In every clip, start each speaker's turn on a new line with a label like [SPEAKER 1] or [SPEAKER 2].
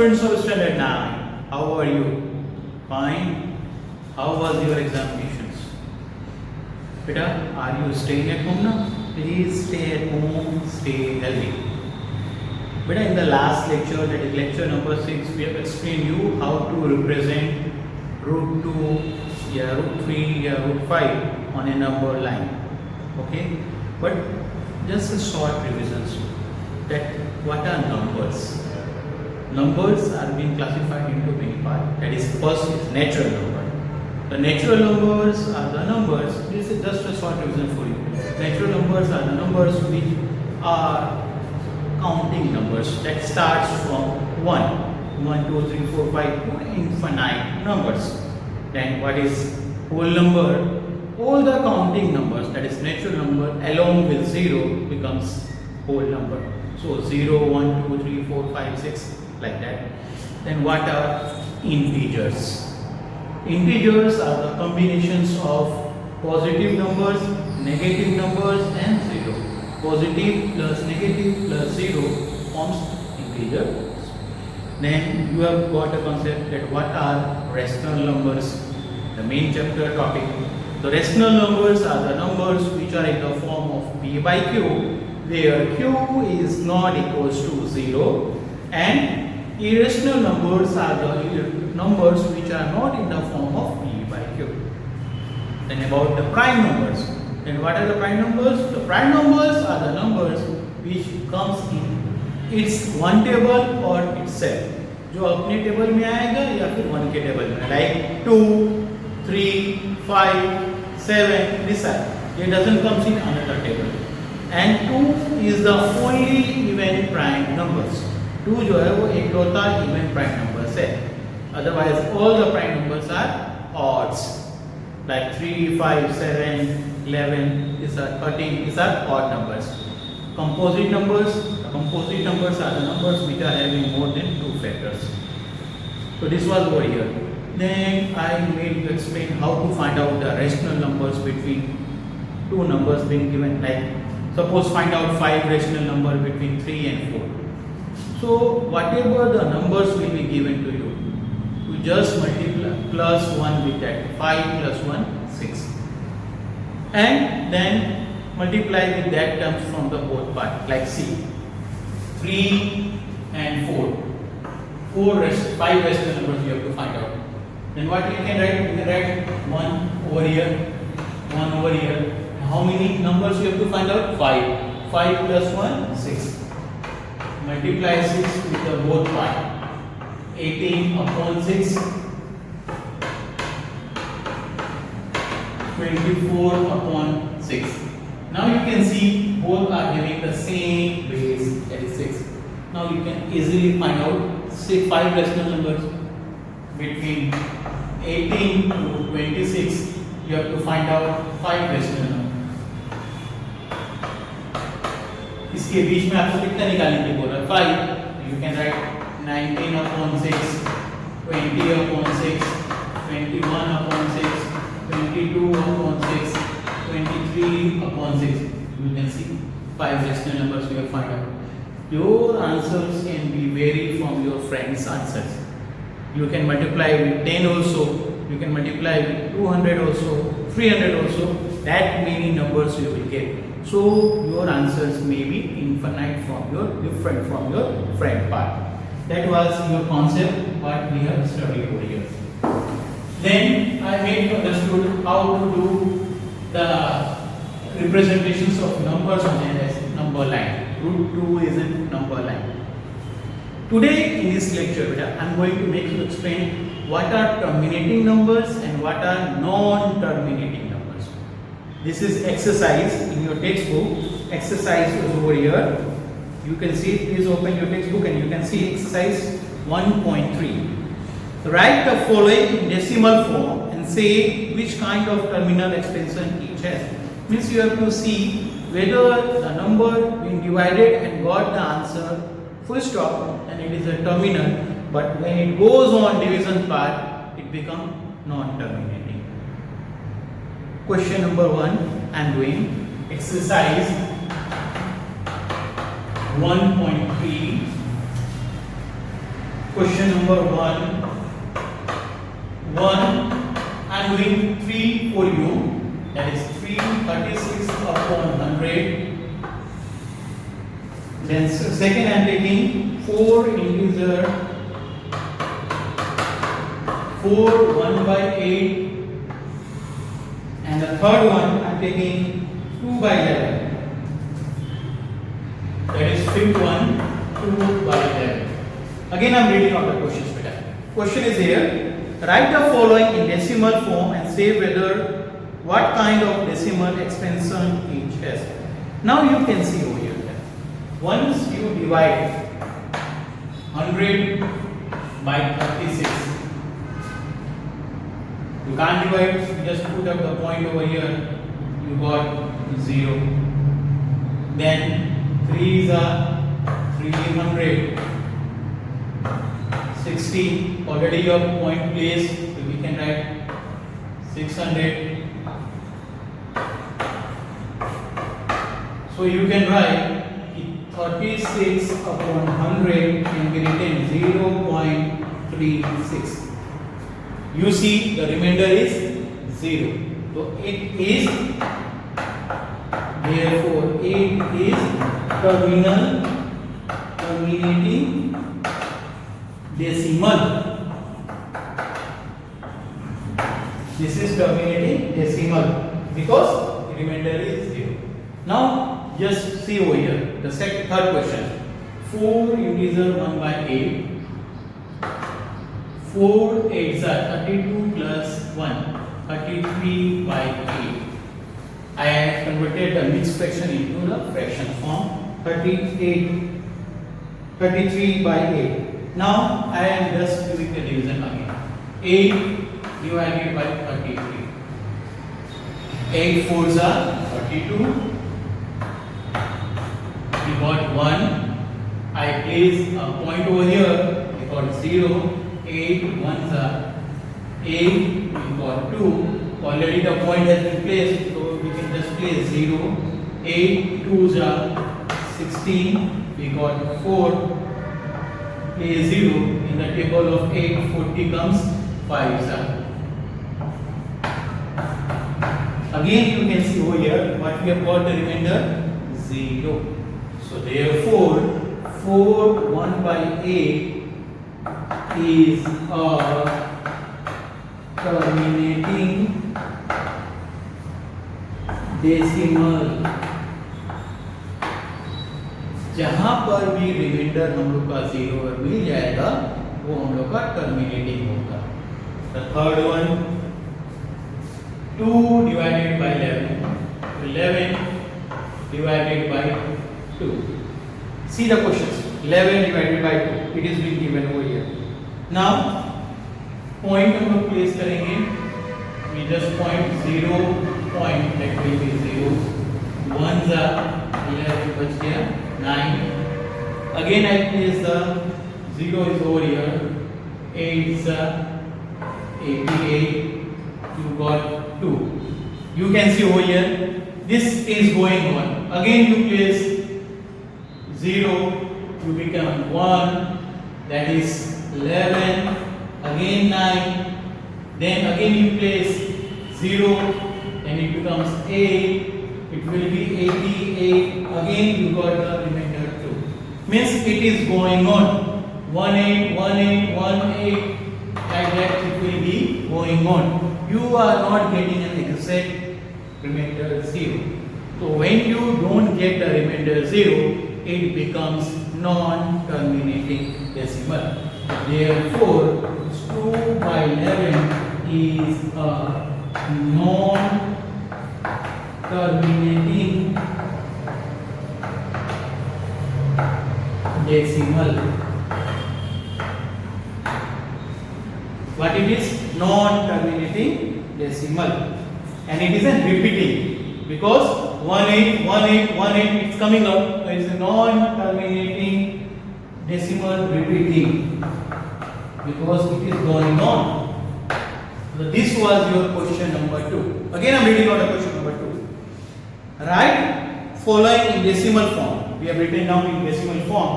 [SPEAKER 1] students of Standard 9, how are you? Fine. How was your examinations? Beta, are you staying at home now? Please stay at home, stay healthy. Beta, in the last lecture, that is lecture number 6, we have explained you how to represent root 2, root 3, root 5 on a number line. Okay? But just a short revisions that what are numbers? Numbers are being classified into many parts. That is, first is natural number. The natural numbers are the numbers. This is just a short revision for you. Natural numbers are the numbers which are counting numbers that starts from 1, 2, 3, 4, 5 to infinite numbers. Then what is whole number? All the counting numbers, that is natural number along with 0 becomes whole number. So 0, 1, 2, 3, 4, 5, 6 like that. Then what are integers? Integers are the combinations of positive numbers, negative numbers and 0. Positive plus negative plus 0 forms integer. Then you have got a concept that what are rational numbers, the main chapter topic. The rational numbers are the numbers which are in the form of p by q, where q is not equals to 0, and irrational numbers are the numbers which are not in the form of p by q. Then about the prime numbers. Then what are the prime numbers? The prime numbers are the numbers which comes in its one table or itself. जो अपने table में आएगा या फिर one के table में, like 2, 3, 5, 7, this are. It doesn't comes in another table. And 2 is the only even prime numbers. 2 जो है वो एकलौता even prime numbers है. Otherwise all the prime numbers are odds. Like 3, 5, 7, 11, these are 13, these are odd numbers. Composite numbers are the numbers which are having more than 2 factors. So this was over here. Then I made you explain how to find out the rational numbers between two numbers being given. Like suppose find out 5 rational number between 3 and 4. So whatever the numbers will be given to you, you just multiply plus 1 with that. 5 plus 1, 6. And then multiply with that terms from the both part. Like see, 3 and 4. 5 rational numbers you have to find out. Then what you can write? You can write 1 over here, 1 over here. How many numbers you have to find out? 5. 5 plus 1, 6. Multiply 6 with the both part. 18 upon 6. 24 upon 6. Now you can see both are having the same base, that is 6. Now you can easily find out 5 rational numbers between 18 to 26. You have to find out 5 rational numbers. इसके बीच में आपको कितना निकालने की बोल रहा है? 5. You can write 19 upon 6, 20 upon 6, 21 upon 6, 22 upon 6, 23 upon 6. You can see 5 rational numbers you have find out. Your answers can be varied from your friends' answers. You can multiply with 10 also, you can multiply with 200 also, 300 also. That many numbers you will get. So your answers may be infinite from your different from your friend part. That was your concept what we have studied over here. Then I made you understood how to do the representations of numbers on a number line. Root 2 is a number line. Today in this lecture, I am going to make you explain what are terminating numbers and what are non-terminating numbers. This is exercise in your textbook. Exercise is over here. You can see it. Please open your textbook and you can see exercise 1.3. Write the following in decimal form and say which kind of terminal extension each has. Means you have to see whether the number being divided and got the answer full stop and it is a terminal, but when it goes on division part it becomes non-terminating. Question number 1 I am doing exercise 1.3. Question number 1. I am doing 3 for you. That is 336 upon 100. Then second I am taking 4 integer 4 1 by 8. And the third one I am taking 2 by 11. That is fifth one 2 by 11. Again I am reading out the questions better. Question is here. Write the following in decimal form and say whether what kind of decimal expansion each has. Now you can see over here that once you divide 100 by 36, you can't divide, you just put up the point over here, you got 0. Then 3 is a 300. 60, already your point placed, so we can write 600. So you can write 36 upon 100 can be written 0.36. You see the remainder is 0. So it is, therefore it is terminating decimal. This is terminating decimal because the remainder is 0. Now just see over here the third question. 4 integer 1 by 8. 4 8s are 32 plus 1, 33 by 8. I have converted the mixed fraction into the fraction form. 33 by 8. Now I am just doing the division again. 8 divided by 33. 8 4s are 32. We got 1. I place a point over here. We got 0. 8 1s are 8. We got 2. Already the point has been placed, so we can just place 0. 8 2s are 16. We got 4. Place 0 in the table of 8, 40 comes 5 sir. Again you can see over here what we have got the remainder 0. So therefore 4 1 by 8 is a terminating decimal. जहां पर भी reminder हम लोग का 0 मिल जाएगा वो हम लोग का टर्मिनेटिंग होगा. The third one 2 divided by 11. 11 divided by 2. See the questions. 11 divided by 2. It is being given over here. Now point हम लोग प्लेस करेंगे. We just point 0 point that will be 0. 1s are 11 बच गया 9. Again I place the 0 is over here. 8s are 88. You got 2. You can see over here this is going on. Again you place 0, you become 1, that is 11. Again 9. Then again you place 0, and it becomes 8. It will be 88. Again you got the remainder 2. Means it is going on 18, 18, 18. Like that it will be going on. You are not getting an exact remainder 0. So when you don't get the remainder 0, it becomes non-terminating decimal. Therefore 2 by 11 is a non-terminating decimal. What it is? Non-terminating decimal. And it is a repeating because 18, 18, 18 it's coming out. It is a non-terminating decimal repeating because it is going on. So this was your question number 2. Again I am reading out the question number 2. Write following in decimal form. We have written down in decimal form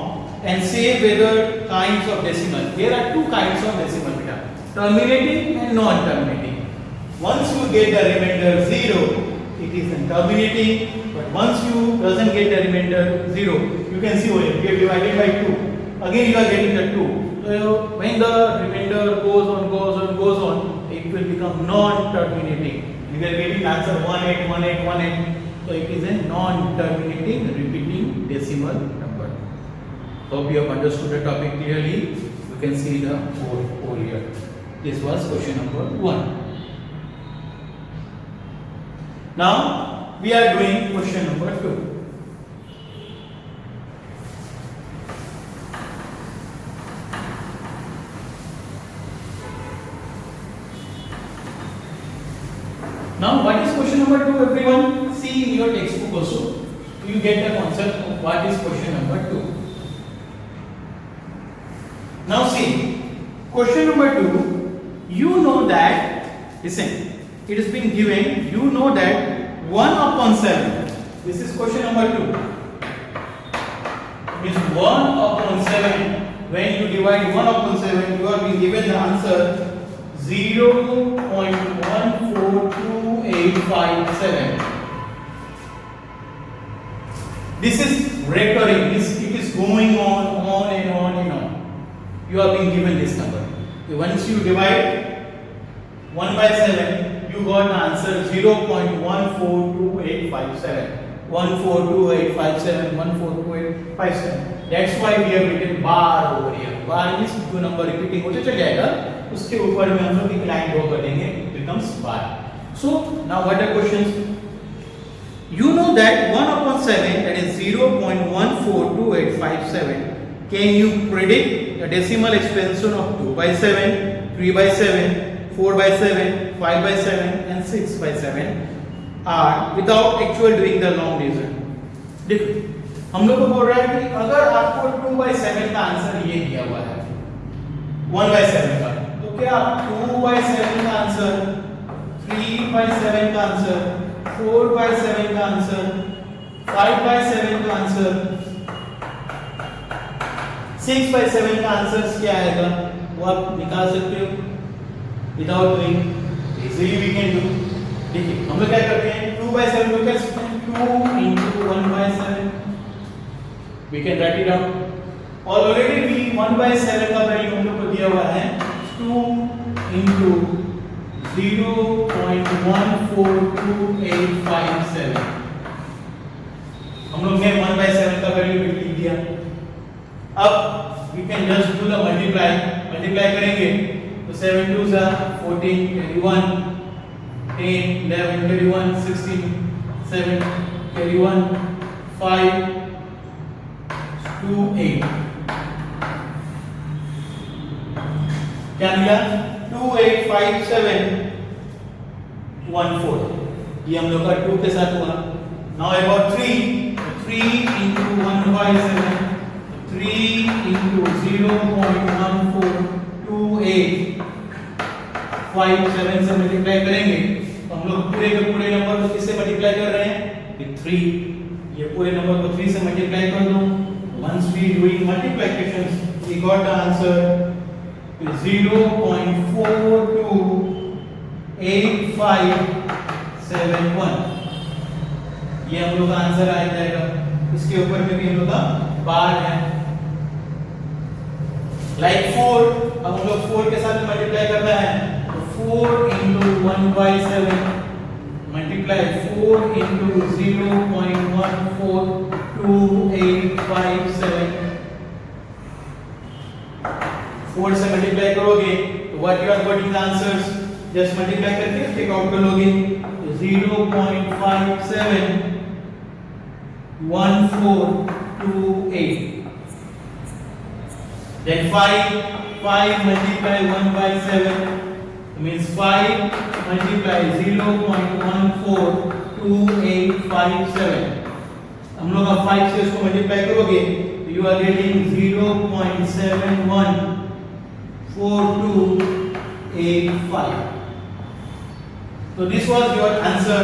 [SPEAKER 1] and say whether kinds of decimal. There are two kinds of decimal beta, terminating and non-terminating. Once you get the remainder 0, it is terminating, but once you doesn't get the remainder 0, you can see over here, we have divided by 2. Again you are getting the 2. So when the remainder goes on, it will become non-terminating. You are getting answer 181818. So it is a non-terminating repeating decimal number. Hope you have understood the topic clearly. You can see the whole here. This was question number 1. Now we are doing question number 2. Now what is question number 2, everyone? See in your textbook also, you get the concept of what is question number 2. Now see, question number 2, you know that, listen, it has been given, you know that 1/7, this is question number 2, is 1/7. When you divide 1/7, you are being given the answer 0.142857. This is recurring, it is going on and on and on. You are being given this number. Once you divide 1/7, you got the answer 0.142857. 142857. That's why we have written bar over here. Bar means जो number repeating होते चल जाएगा, उसके ऊपर में हम लोग एक लाइन ड्रॉ कर देंगे, it becomes bar. So now what are questions? You know that 1/7, that is 0.142857. Can you predict the decimal expansion of 2/7, 3/7, 4/7, 5/7 and 6/7 are without actual doing the long division? देखो हम लोग को बोल रहा है कि अगर आपको 2/7 का आंसर ये दिया हुआ है 1/7 का, तो क्या 2/7 का आंसर, 3/7 का आंसर, 4/7 का आंसर, 5/7 का आंसर, 6/7 का आंसर क्या आएगा वो आप निकाल सकते हो without doing, easily we can do. देखिए हम लोग क्या करते हैं, 2/7 को क्या लिखते हैं, 2 into 1/7. We can write it down. Already भी 1/7 का वैल्यू हम लोग को दिया हुआ है 2 into 0.142857. हम लोग ने 1/7 का वैल्यू लिख दिया. अब we can just do the multiply करेंगे तो 7 2s are 14, 21, 10, 11, 31, 16, 7, 31, 5, 2, 8. क्या मिला? 285714. ये हम लोग का 2 के साथ हुआ. Now about 3 into 1/7, 3 into 0.142857 से मल्टीप्लाई करेंगे तो हम लोग पूरे के पूरे नंबर को किससे मल्टीप्लाई कर रहे हैं, विद 3. ये पूरे नंबर को 3 से मल्टीप्लाई कर दो. Once we doing multiplications, we got the answer 0.428571. ये हम लोग का आंसर आ जाएगा. इसके ऊपर में भी हम लोग का बार है. लाइक 4, अब हम लोग 4 के साथ मल्टीप्लाई करना है तो 4 into 1/7 मल्टीप्लाई 4 into 0.142857. 4 से मल्टीप्लाई करोगे तो what you are getting the answers, just multiply करके टेक आउट कर लोगे तो 0.571428. Then 5 multiply 1/7 means 5 multiply 0.142857. हम लोग अब 5 से इसको मल्टीप्लाई करोगे तो यू आर गेटिंग 0.714285. तो दिस वाज योर आंसर.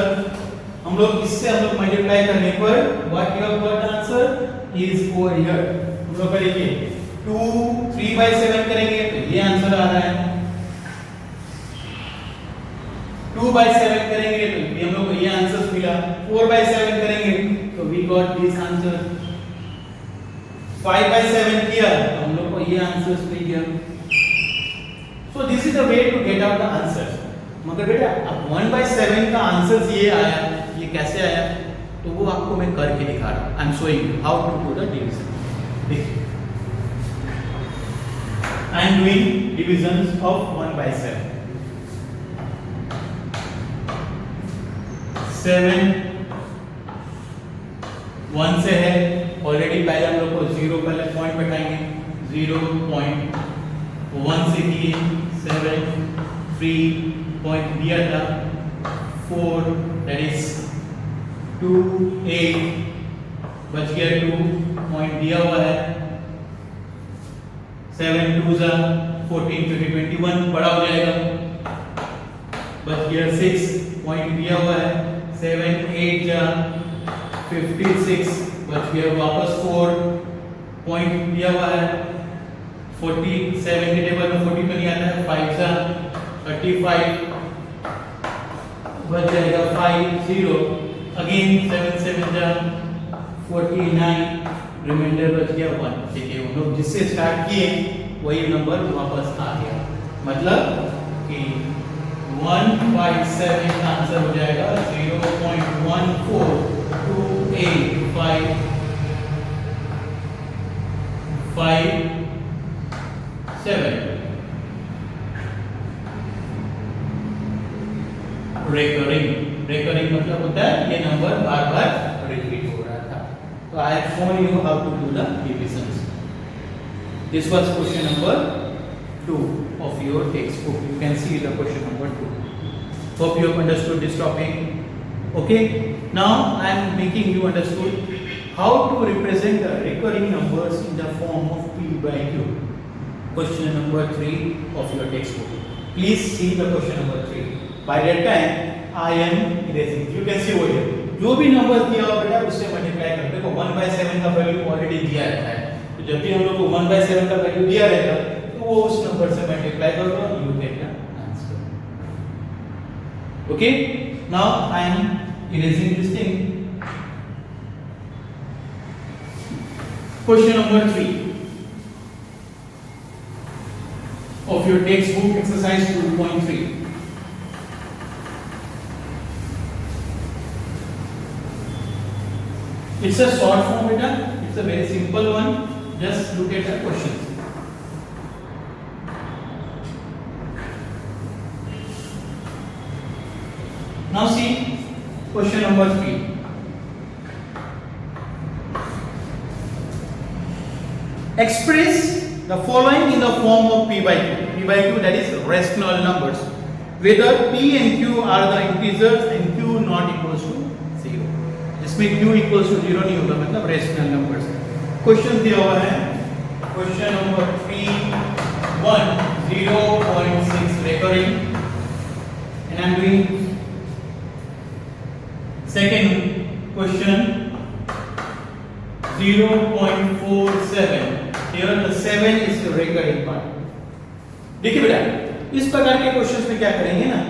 [SPEAKER 1] हम लोग इससे हम लोग मल्टीप्लाई करने पर what you have got answer is over here. हम लोग करेंगे 2 3/7 करेंगे तो ये आंसर आ रहा है, 2/7 करेंगे तो ये हम लोग को ये आंसर मिला, 4/7 करेंगे तो वी गॉट दिस आंसर, 5/7 किया तो हम लोग को ये आंसर मिल गया। So this is the way to get out the answers. मगर बेटा अब 1/7 का आंसर ये आया, ये कैसे आया तो वो आपको मैं करके दिखा रहा हूं। I am showing you how to do the division. देखिए I am doing divisions of 1/7। 7 1 से है ऑलरेडी, पहले हम लोग को 0 पहले पॉइंट बैठाएंगे, 0.1 से किए, 7 3 पॉइंट दिया था, 4 दैट इज 2 8 बच गया, 2 पॉइंट दिया हुआ है, 7 2 जा 14 21 बड़ा हो जाएगा, बच गया 6 पॉइंट दिया हुआ है, 7 8 जा 56 बच गया, वापस 4 पॉइंट दिया हुआ है, 47 के टेबल में 40 तो नहीं आता है, 5 जा 35 बच जाएगा, 5 0 अगेन 7 7 जा 49 रिमाइंडर बच गया 1। ठीक है, हम लोग जिससे स्टार्ट किए वही नंबर वापस आ गया, मतलब कि 1/7 का आंसर हो जाएगा 0.1428557। रेकरिंग मतलब होता है ये नंबर बार बार रिपीट हो रहा था। तो I have shown you how to do the divisions. This was question number 2 of your textbook. You can see the question number 2. Hope you have understood this topic. Okay, now I am making you understood how to represent the recurring numbers in the form of p/q. Question number 3 of your textbook. Please see the question number 3. By that time I am erasing. You can see over here. जो भी number दिया हो बेटा उससे multiply कर। देखो 1/7 का value already दिया रहता है, तो जब भी हम लोग को 1/7 का वैल्यू दिया रहेगा तो वो उस नंबर से मल्टीप्लाई कर दो, you get the answer. Okay, now I am erasing this thing. Question number 3 of your textbook, exercise 2.3. It's a short form beta, it's a very simple one. Just look at the questions. Now see question number 3. Express the following in the form of p/q. P/q, that is rational numbers, whether p and q are the integers and q not equals to 0. जिसमें q equals to 0 नहीं होगा, मतलब rational numbers. Question दिया हुआ है, question number 3 1 0.6 recurring, and I am doing second question 0.47. Here the 7 is the recurring part. देखिए बेटा इस प्रकार के क्वेश्चंस में क्या करेंगे ना,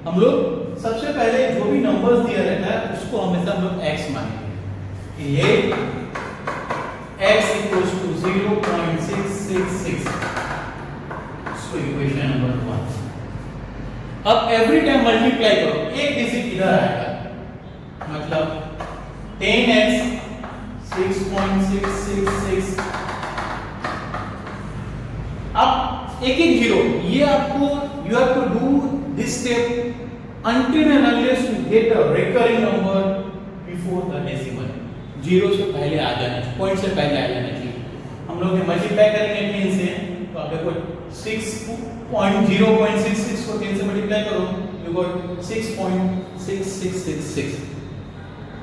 [SPEAKER 1] हम लोग सबसे पहले जो भी नंबर्स दिया रहता है उसको हमेशा हम लोग x मानेंगे कि ये x equals to 0.666, so equation number 1। अब एवरी टाइम मल्टीप्लाई करो, एक डिजिट इधर आएगा, मतलब 10x 6.666, अब एक एक जीरो, ये आपको you have to do this step until and unless you get a recurring number before the decimal. Zero से पहले आ जाना चाहिए, पॉइंट से पहले आ जाना चाहिए। हम लोग ये मल्टीप्लाई करेंगे 10 से, तो आप देखो 0.66 को 10 से मल्टीप्लाई करो, यू गॉट 6.6666।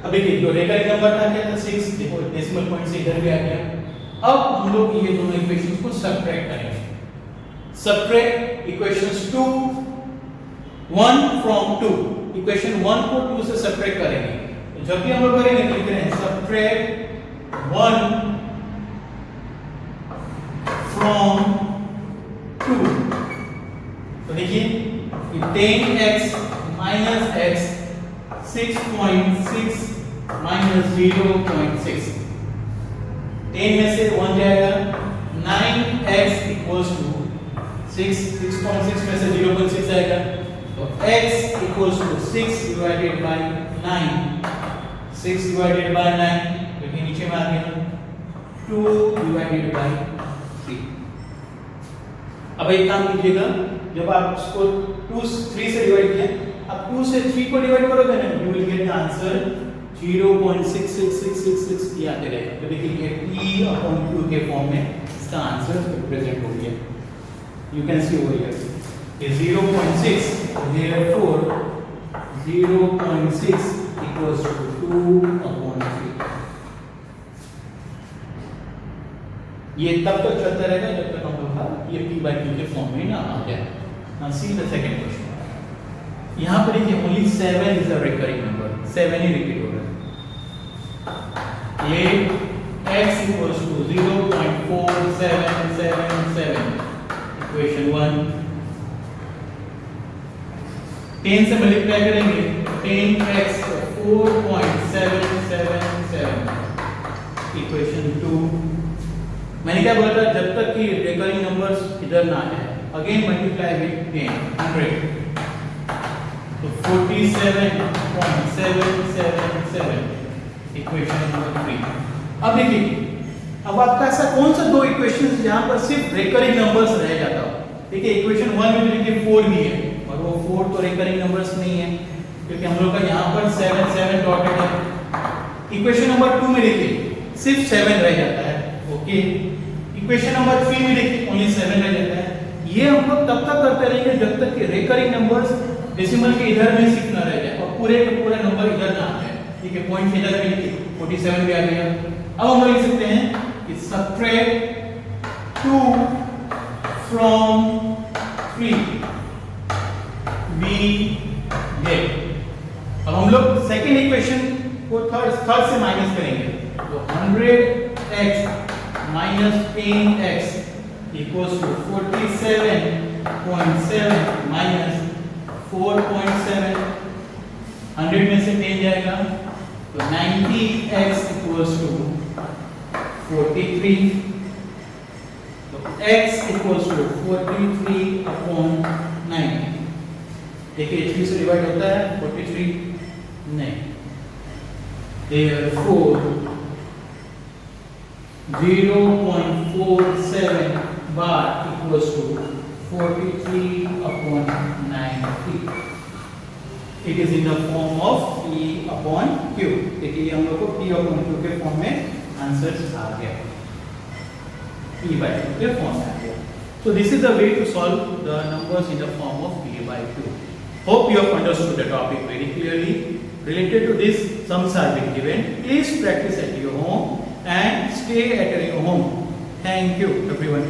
[SPEAKER 1] अब देखिए जो recurring नंबर था क्या था 6, देखो डेसिमल पॉइंट से इधर भी आ गया। अब हम लोग ये दोनों इक्वेशंस को सब्ट्रैक्ट करेंगे। सब्ट्रैक्ट इक्वेशंस 2 1 from 2, इक्वेशन 1 को 2 से सब्ट्रैक्ट करेंगे, तो जब भी हम लोग करेंगे तो लिख रहे हैं सब्ट्रैक्ट 1 from 2। तो देखिए 10x minus x 6.6 minus 0.6, 10 में से 1 जाएगा, 9x equals to 6.6 में से 0.6 जाएगा, तो x equals to 6 divided by 9, 6 divided by 9, क्योंकि नीचे में आ गया 2 divided by 3। अब एक काम कीजिएगा, जब आप इसको 3 से डिवाइड किया, अब 2 से 3 को डिवाइड करोगे ना, you will get the answer 0.66666 ये आते रहेगा। तो देखिए p/q के फॉर्म में इसका आंसर रिप्रेजेंट हो गया। You can see over here is 0.6, therefore 0.6 equals to 2/3। ये तब तक चलता रहेगा जब तक हम लोग का ये p/q के फॉर्म में ना आ जाए। Now see the second question। यहाँ पर देखिए only 7 is a recurring number, 7 he repeat हो रहा है। ये x equals to 0.4777, इक्वेशन 1। 10 से मल्टीप्लाई करेंगे 10x 4.777, इक्वेशन 2। मैंने क्या बोला था, जब तक कि रिकरिंग नंबर्स इधर ना आए, अगेन मल्टीप्लाई विद 10, 100, तो 47.777, इक्वेशन नंबर 3। अब देखिए, अब आपका ऐसा कौन सा दो इक्वेशंस जहां पर सिर्फ रिकरिंग नंबर्स रह जाता हो। देखिए इक्वेशन 1 में देखिए 4 भी है, और वो 4 तो रिकरिंग नंबर्स नहीं है, क्योंकि हम लोग का यहाँ पर 7 डॉटेड है। इक्वेशन नंबर 2 में देखिए सिर्फ 7 रह जाता है, ओके। इक्वेशन नंबर 3 में देखिए ओनली 7 रह जाता है। ये हम लोग तब तक करते रहेंगे जब तक कि रिकरिंग नंबर्स डेसिमल के इधर में सिर्फ ना रह जाए और पूरे का पूरा नंबर इधर ना आ जाए। ठीक है, पॉइंट इधर में लिखिए 47 भी आ गया। अब हम लोग लिख सकते हैं कि subtract 2 from 3 we get। अब हम लोग सेकेंड इक्वेशन को थर्ड से माइनस करेंगे, तो 100x minus 10x equals to 47.7 minus 4.7, 100 में से 10 जाएगा, तो 90x equals to 43, तो x equals to 43/90। देखिए 3 से डिवाइड होता है 43 नहीं, therefore 0.47 bar equals to 43/90। It is in the form of p/q। देखिए हम लोग को p/q के फॉर्म में आंसर्स आ गया, p/q के फॉर्म में आ गया। So this is the way to solve the numbers in the form of p/q। Hope you have understood the topic very clearly. Related to this, sums are being given. Please practice at your home and stay at your home. Thank you everyone.